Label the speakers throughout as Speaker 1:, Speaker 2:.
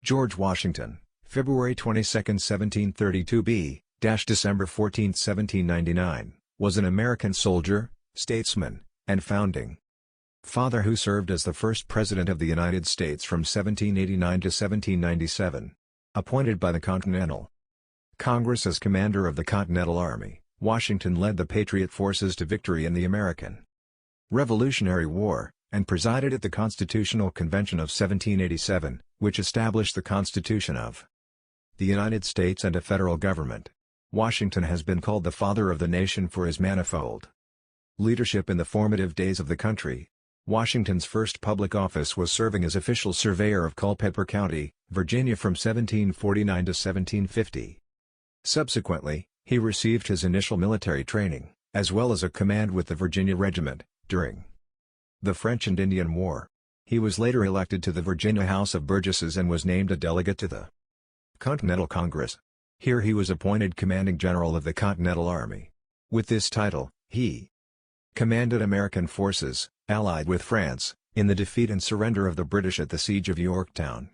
Speaker 1: George Washington, February 22, 1732 b. December 14, 1799, was an American soldier, statesman, and founding father who served as the first President of the United States from 1789 to 1797. Appointed by the Continental Congress as commander of the Continental Army, Washington led the Patriot forces to victory in the American Revolutionary War, and presided at the Constitutional Convention of 1787, which established the Constitution of the United States and a federal government. Washington has been called the father of the nation for his manifold leadership in the formative days of the country. Washington's first public office was serving as official surveyor of Culpeper County, Virginia from 1749 to 1750. Subsequently, he received his initial military training, as well as a command with the Virginia Regiment, during the French and Indian War. He was later elected to the Virginia House of Burgesses and was named a delegate to the Continental Congress. Here he was appointed commanding general of the Continental Army. With this title, he commanded American forces, allied with France, in the defeat and surrender of the British at the Siege of Yorktown.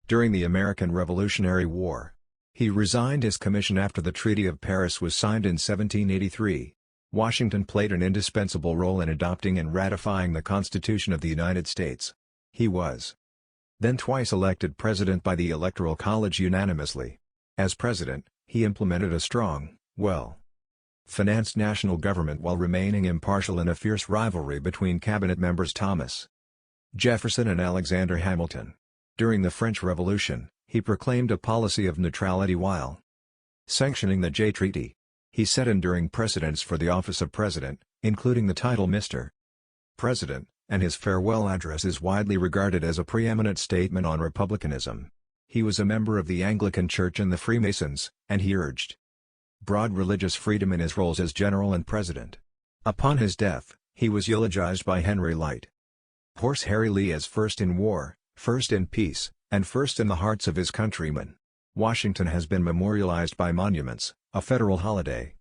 Speaker 1: During the American Revolutionary War, he resigned his commission after the Treaty of Paris was signed in 1783. Washington played an indispensable role in adopting and ratifying the Constitution of the United States. He was then twice elected president by the Electoral College unanimously. As president, he implemented a strong, well-financed national government while remaining impartial in a fierce rivalry between cabinet members Thomas Jefferson and Alexander Hamilton. During the French Revolution, he proclaimed a policy of neutrality while sanctioning the Jay Treaty. He set enduring precedents for the office of president, including the title Mr. President, and his farewell address is widely regarded as a preeminent statement on republicanism. He was a member of the Anglican Church and the Freemasons, and he urged broad religious freedom in his roles as general and president. Upon his death, he was eulogized by Henry Light Horse Harry Lee as first in war, first in peace, and first in the hearts of his countrymen. Washington has been memorialized by monuments, a federal holiday,